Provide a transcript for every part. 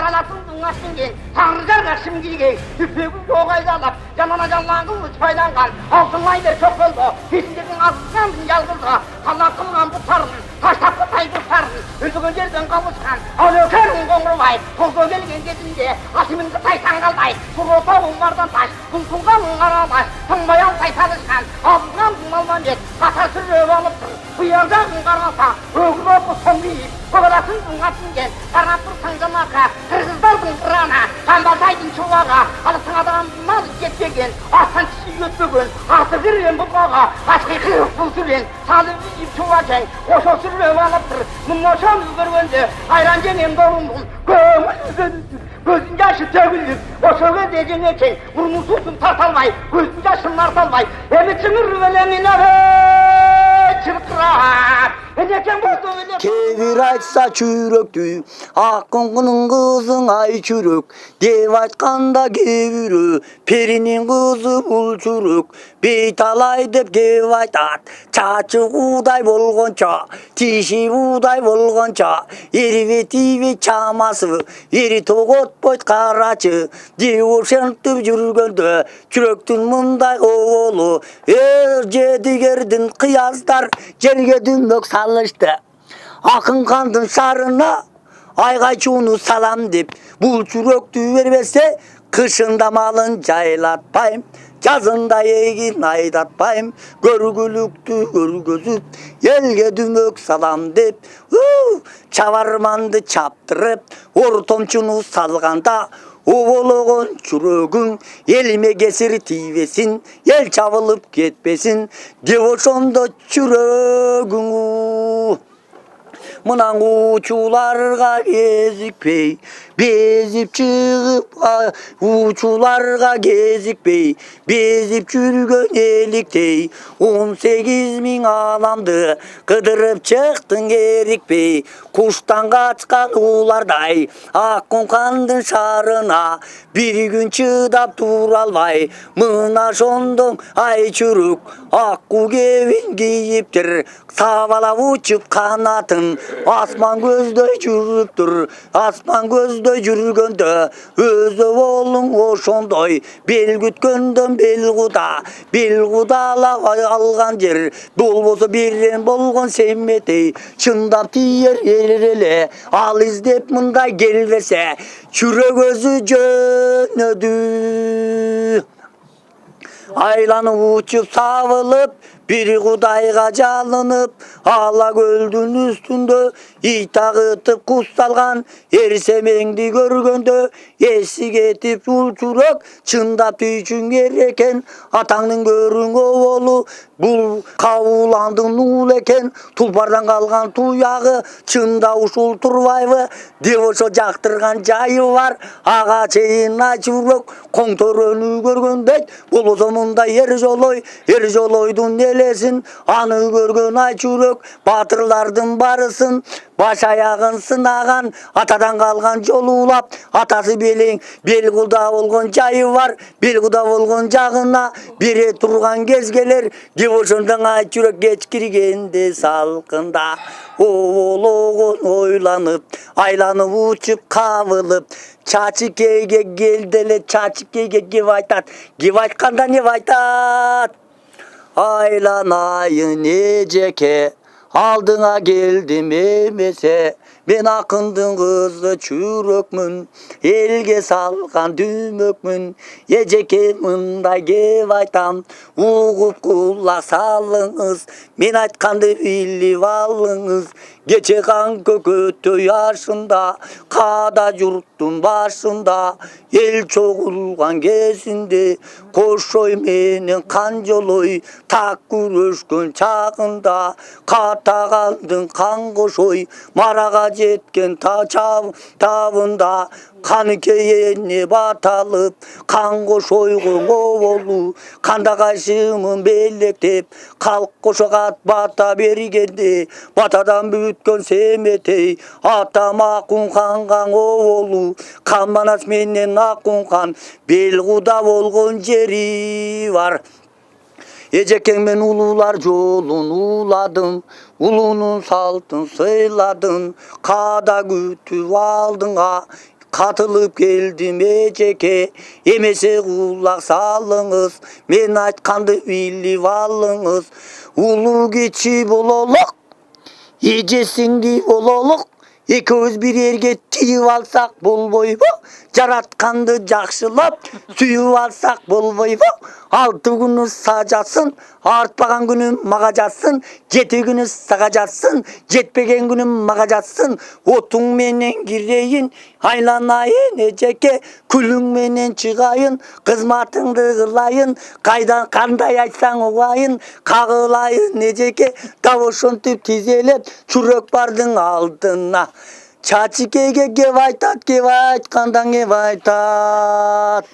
Saralattın dıngastın gen, tanrıcarga şimgilge, tüpüğü yoğaylarlap, canana canlanğın uçpaylangan, altın ayda çok oldu, peşindeki azından yalgızga, kanat kılgan bu tarın, taştaplı tay bu tarın, öldüğün yerden kavuşkan, alökerin kongruvay, tolduğu gelgen gedinde, asımın kıtay sangalday, surota onlardan taş, kumkulgan onlaralaş, tınbayan tay tanışkan, abından malman et, katarsı röv alıptır, buyardan karasa, öğrü bu son deyip, Kovalasın dıngastın gen, sarnattır sancamarka, kırgızlardın kırana, kambataydın çuvağa, alısın adamdan getmegen, aslan çişi götmegen, artı giren bu bağa, aşkı kırık bulsulen, salıbı yiyip çuvaken, koşo sürüle valıptır, mummoşan üzgürgönde, ayran cenem doğrundum, gözün yaşı tögülüp, o söge diyeceğin eken, burnu tutun tartalmay, gözün yaşın artalmay, emitçinin rüvelemine çırpırar. Kevir açsa çürüktü, Akkın'ın kızın ay çürük, dev açkanda kevirü, perinin kızı bul çürük, beytalay dep kev aytat, çaçı uday bolgonça, tişi uday bolgonça, ervetivi çaması, eri togot boyt karaçı, dev şentip жүргенде, çürüktün mınday oğlu, jedigerдin kıyaslar, jerge dümbök salıştı. Akın kandın sarına, ayga çuğunu salam dep, bul çüröktü vermese, kışında malın jaylatpayım, жазында егин айдатпайым, көргүлүктү көргөзүп, элге дүмөк салам деп, чабарманды чаптырып, ортомчуну салганда, обологон жүрөгүң элиме кесир тийбесин, эл чабылып кетпесин, деп ошондо жүрөгүң. Мынан учуларга кезикпей, безип чыгып, учуларга кезикпей, безип жүргөн эликтей, 18.000 адамды кыдырып чыктың керикпей, куштан качкан улардай, Аккүн шаарына бир күн чыдап тура албай, мына ошондон ай чүрүк, акку кебин кийиптир, сабалап учуп канатын, асман көздөй жүрүптүр, асман көздөй жүргөндө, өзү болуң ошондой, бел күткөндөн бел кудалап алган жер, болбосо бирден болгон семметей, чындап тиер эле, ал издеп мындай келбесе, жүрөк өзү жөнөдү. Айланып учуп сабылып, бир кудайга жалынып, ала көлдүн үстүндө ит агытып кусталган эрсемеңди көргөндө эси кетип улчурак чындап түйчүң керек экен, атаңдын көрүң оболу бул кабуландын уул экен, тулпардан калган туягы чында ушул турбайбы деп ошо жактырган жайы бар, ага чейин ачурак коңторөнү көргөндөй болбосо мындай эр жолойдун элесин аны көргөн айчурак батырлардын барысын баш аягын сынаган, атадан калган жолу улап, атасы белең бел куда болгон жайы бар, бел куда болгон жагына бере турган кез келер, деп ошондон айчурак кеч киргенде салкында обологон ойланып, айланып учуп кабылып, Чачыкейге келди эле, Чачыкейге кеп айтат, кеп айтканда не айтат? Айланайын эжеке, алдыңа келдим эмесе, мен акындын кызы чүрөкмүн, элге салган дүмөкмүн, эжеке мындай кеп айтам, угуп кулак салыңыз, мен айтканды билип алыңыз, кече кан көкөтөй ашында, каада журттун башында, эл чогулган кезинде, кошой менен канжолой, так күрөшкөн чагында, катагандын кан кошой, марага жеткен табында, каны кейине баталып, кан кошойго оболу, канда кайшымын белектеп, калк кошого бата бергенде, батадан бүткөн семетей, атам Аккүн ханга оболу, Камбанас менен Аккүн хан, бел куда болгон жери бар. Эжекеңмен улуулар жолун уладым, улунун салтын сыйладым, каада күтүп алдыңа, katılıp geldim eceke. Emese kulak salınız, men aytkandı bilip alınız. Ulu geçip olalak, ecesindi olalak. Ekөөz bir yerge tiyip alsak bolboybo, jaratkandı jakşılap suyup alsak bolboybo. 6 günü sacasın, artpagan günü maga jatsın, 7 günü saga jatsın, jetpegen günü maga jatsın. Otun menen gireyin, aylanayın eceke, külüň menen çygayın, kızmatыңды kılayın, kaydan kanday aytsaň ogayın, kagılayın eceke, da oşontup tizelep çürök bardın aldına. Çaçikege kep aytkandan kep aytat.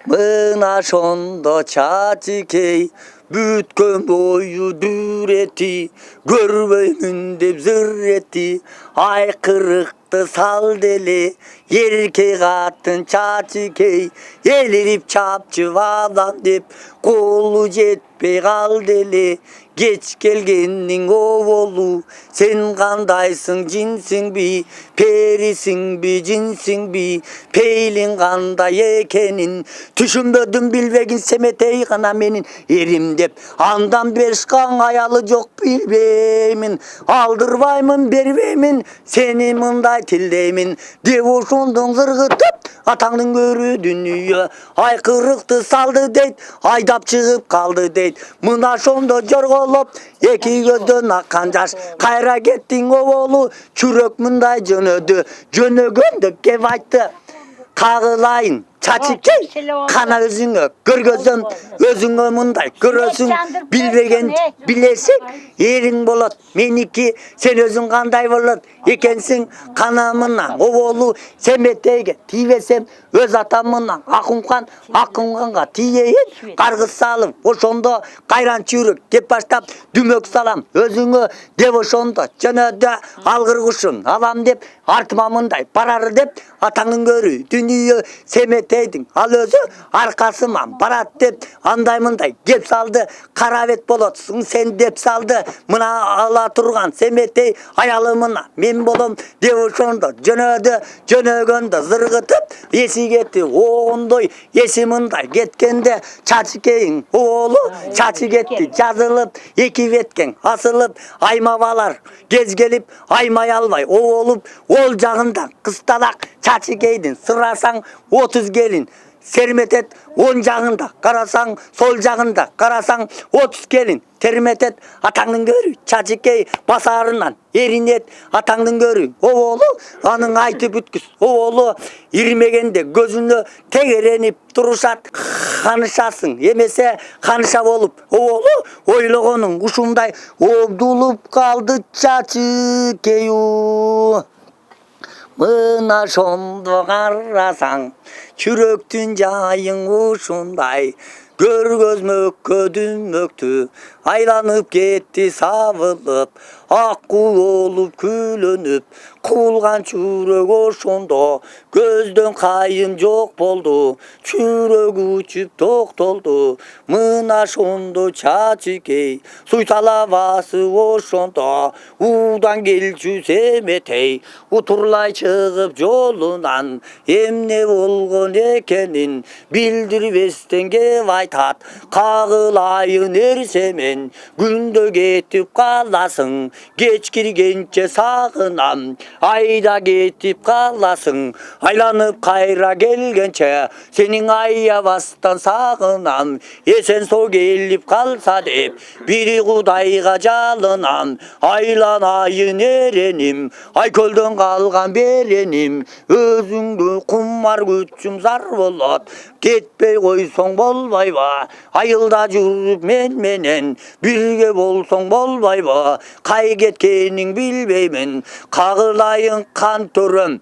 Mına şondo çaçikey bütkön boyu düretti, görmeymin dep zır etti. Aykırıktı sal deli, erkek attın çaçikey, elirip çapçı vadan dep, kolu jetpey kal deli. Geç gelgenning ovolu, sen kandaysın cinsin bi, perisin bi cinsin bi, peylin kanday ekenin, düşünmedim bilbegin semetey gana menin erim dep, andan berşkan ayalı yok bilbeymin, aldırbaymin berbeymin, seni mınday tildeymin, devoşundun zırgıtıp, atаңдың көрü dünya, aykırıktı saldı deyt, aydap çıkıp kaldı deyt, mına şonda jorgolup, eki gözden akkan jaş, kayra kettin ovolu, çürök mınday jönödü, jönögöndü kep aytты, kagılayın, çaçikey, kana özüngö, görgözüm, özüngö mınday, görösüň, bilbegen, bilesek, eriň bolat, meniki, sen özüň kanday bolat, ekensiň, kanamına, ovolu, semeteyge, tibesem, öz atamına, akınkanга tiyeyin, kargız salıp, oşonda, kayran çürük, kep baştap, dümök salam, özüngö, dep oşonda, jönödü, algır kuşun, alam dep, artıma mınday, bararı dep, ataňdың körü, dünya, semeteydin, al özü, arkasıman, barat dep, anday mınday, kep saldı, karavet bolatsın, sen dep saldı, mına ala turgan, semetey, ayalımına, men bolom, dep oşonda, jönödü, jönögöndө, zırgıtıp, esi getdi, oğundoy, esi mınday, ketkende, çaçikeyin, oğlu, çaçı getdi, жазылып, eki vetken, asılıp, aymabalar, gez gelip, aymay albay, oğulup, ol jagında, kıstalak, çaçikeydin, sırasaң, 30 gelin, sermet et 10 jagında, karasaң, sol jagında, karasaң, 30 gelin, termet et, ataňdың körü, çaçikey, basarынан, erin et, ataňdың körü, oğlu, anın aytı bütküs, oğlu, irmegende, gözünü tegerenip turuşat, kanışasın, emese kanışa bolup, oğlu, oylogonun kuşunday, obdulup kaldı çaçikeyu. Mına şondo karasaң, çüröktün jayың ушундай, көргөз mökkө dümmöktü, aylanıp ketти сабылып, аккуу болуп күлөнүп, куулган чүрөк ошондо, көздөн кайым жок болду, чүрөк учуп токтолду, мына шондо чачикей, суйтала басып ошондо, удан келчү семетей, утурлай чыгып жолунан, эмне болгон экенин билдирбестен кеп айтат, кагылайын эрсемен, күндө кетип каласың, кеч киргенче сагынам, айда кетип каласың, айланып кайра келгенче, сенин аябастан сагынам, эсен со келип калса деп, бири Кудайга жалынам, айланайын эреним, айкөлдөн калган береним, өзүңдү кумар күчүм зар болот, кетпей койсоң болбойбу, айылда жүрүп мен менен, бирге болсоң болбойбу, кай кеткениң билбеймин, кагылайын кан төрөм.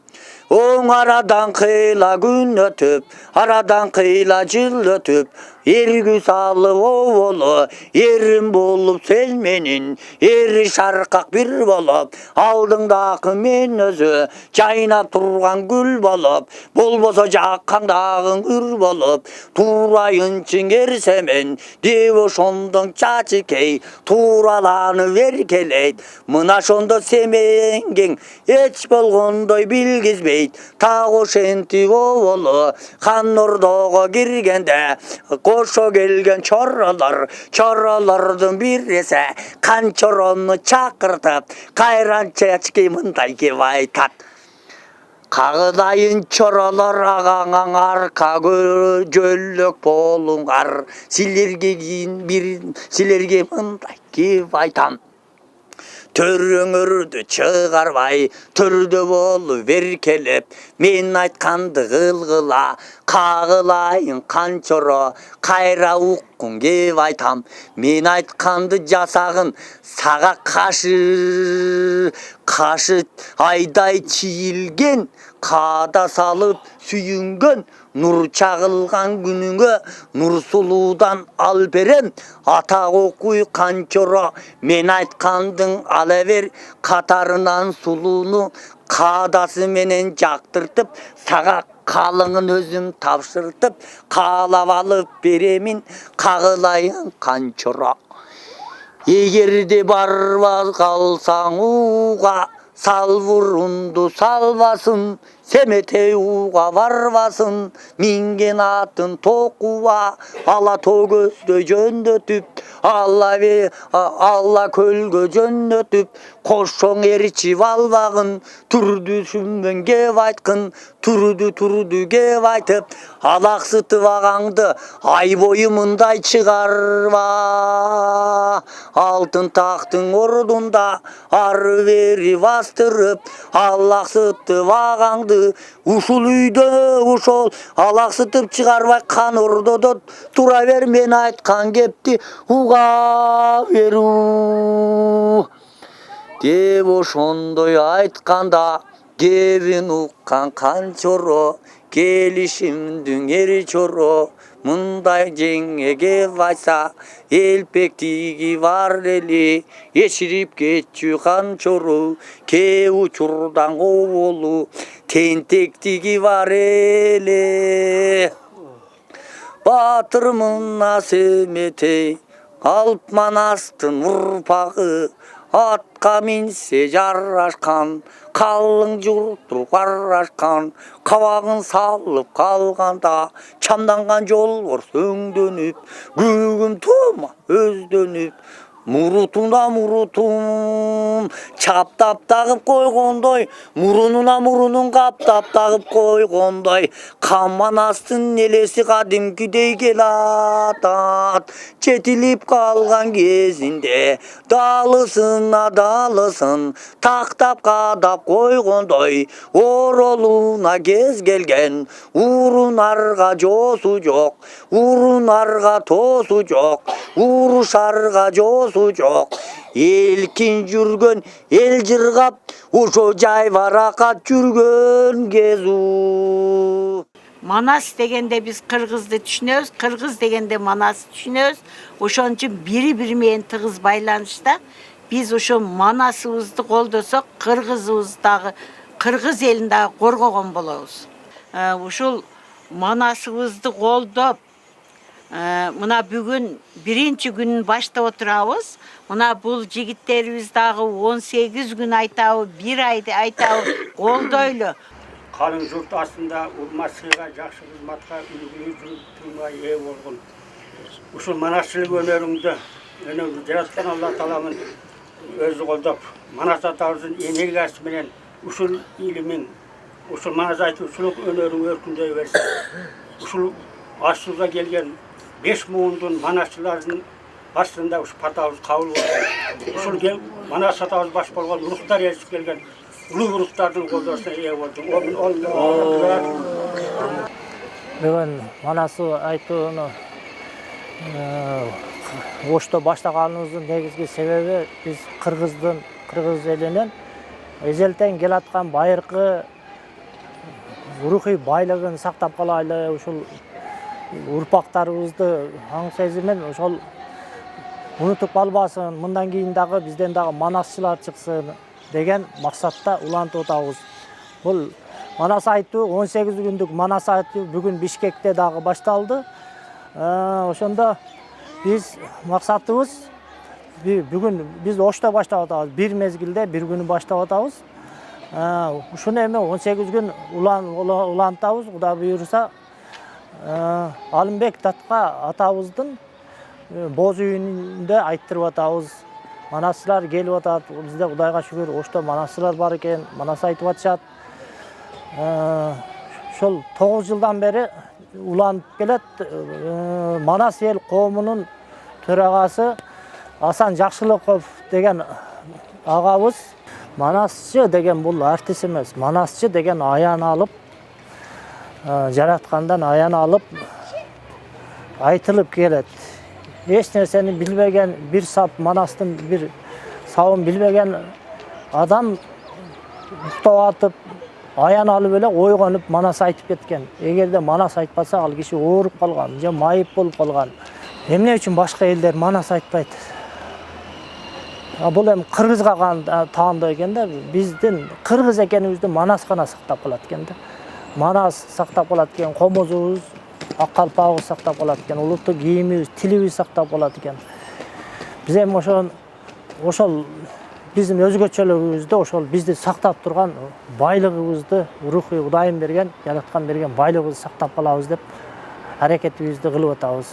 Оң арадан кыйла күн өтүп, арадан кыйла жыл өтүп, Ergü salı oğulu, erim bolup sen menin, eri şarkak bir bolup, aldыңдағы men özü, жайнап тұрған гүл болып, болбосо жаққаңдағың үр болып, турайынчың ерсемен, деп ошондоң чачы кей, тураланып еркелейт, мына ошондо семеңгең, эч болгондой билгизбейт, так ошентип оболу, хан ордого киргенде, кошо келген чоролордун биресе, канчорону чакыртып, кайранчачки мындай кеп айтат. Қағыдайын чоролор ағаңаң арқа жөллөк болуңар, силерге мындай кеп айтам. Төрөңөрдү чыгарбай, төрдө болуп эркелеп, мен айтканды кылгыла, кагылайын канчоро, кайра уккун кеп айтам. Мен айтканды жасагын, сага кашы айдай чийилген, каада салып сүйүнгөн, нур чагылган күнүңө нур сулуудан ал берем, ата окуй канчоро, мен айткандың ала бер, катарынан сулууну каадасы менен жактыртып, сага калыңын өзүм тапшыртып, каалап алып беремин, кагылайын канчоро. Эгерде барбай калсаң уга, салбурунду салбасын, семете уга барбасын, минген атын токуба, ала тогөздө жөндөтүп, алла көлгө жөндөтүп, кошоң эрчип албагын, түрдүсүмөн кеп айткын, турду кеп айтып, алаксытып агаңды ай бою мындай чыгарба. Алтын тактың ордунда ары бери бастырып, алаксытып агаңды, ушул үйдө ошол алаксытып чыгарбай кан ордодо тура бер, мен айткан кепти уга берүү. Деп ошондой айтканда, кебин уккан канчоро, келишимдин ери чоро, мындай жеңе кеп айтса, элпектиги бар эли, эширип кетчү канчору, кээ учурдан оболу, тентектиги бар эле. Батыр мына семетей, алп манастын урпагы, атка минсе жарашкан, калың журтту карашкан, кабагын салып калганда, чамданган жолбор сөңдөнүп, күгүм тума өздөнүп, мурутум чаптап тагып койгондой, мурунун каптап тагып койгондой, каманастын элеси кадимкидей келатат. Четилип калган кезинде, далысын тактап кадап койгондой, оролуна кез келген, урунарга жоосу жок, урунарга тоосу жок, урушарга жоосу жок. Элкин жүргөн, эл жыргап, ошо жай баракат жүргөн кезүү. Манас дегенде biz кыргызды түшүнөбүз, кыргыз дегенде манас түшүнөбүз. Ошон үчүн бири-бири менен тыгыз байланышта. Биз ошо манасыбызды колдосок, кыргызыбыздагы, кыргыз элин дагы коргогон болобуз. Ушул манасыбызды колдоп, мына бүгүн биринчи күнүн баштап отурабыз. Мына бул жигиттерибиз дагы 18 күн айтабы, 1 айды айтабы, колдойлу. Қалың жұрт астында урмасыға, жақсы қызматқа, үлгілі тұрмай ие болғын. Ушул манасшылық өнеріңді, жаратқан Алла Тағаланың өзі қолдап, манас атамыздың енеги асыменен ушул илимин, ушул манас айтуучулук өнерің өркүндөй берсин. Ушул ашууга келген 5 муундун манасчылардын башында ушу патабыз кабыл болду. Ушул манас атабыз баш болгон уруктар ээрчип келген улуу уруктардын колдоосуна ээ болду. Бүгүн манасы айтууну Ошто баштаганыбыздын негизги себеби биз кыргыз элинин эзелтен келаткан байыркы рухий байлыгын сактап калайлы, ушул урпактарыбызды аң сезимен ошол унутуп калбасын, мындан кийин дагы бизден дагы манасчылар чыксын деген максатта улантып атабыз. Бул манас айтуу 18 күндүк манас айтуу бүгүн Бишкекте дагы башталды. Ошондо биз максатыбыз бүгүн биз Ошто баштап атабыз. Бир мезгилде бир күнү баштап атабыз. Ушуну эми 18 күн улантабыз. Кудай буйруса Алымбек Датка атабыздын боз үйүндө айттырып атабыз. Манасчылар келип атат. Бизде Кудайга шүгүр Ошто манасчылар бар экен, манас айтып атышат. Ошол 9 жылдан бери уланып келет. Манас эл коомунун төрагасы Асан Жакшылыков деген агабыз. Манасчы деген бул артист эмес. Манасчы деген аян алып, жараткандан аян алып айтылып келет. Эч нерсени билбеген, бир сап манастын бир сабын билбеген адам уктап атып, аян алып эле ойгонуп манас айтып кеткен. Эгерде манас айтпаса ал киши ооруп калган же майып болуп калган. Эмне үчүн башка элдер манас айтпайт? Бул эми кыргызга таандоо экен да. Биздин кыргыз экенибизди манас гана сактап калат экен да. Манас сактап калат экен, комузубуз, ак калпагыбыз сактап калат экен, улуттук кийимибиз, тилибиз сактап калат экен. Биз эми ошол биздин өзгөчөлүгүбүздү, ошол бизди сактап турган байлыгыбызды, рухий Кудайым берген, жараткан берген байлыгыбызды сактап калабыз деп аракетибизди кылып атабыз.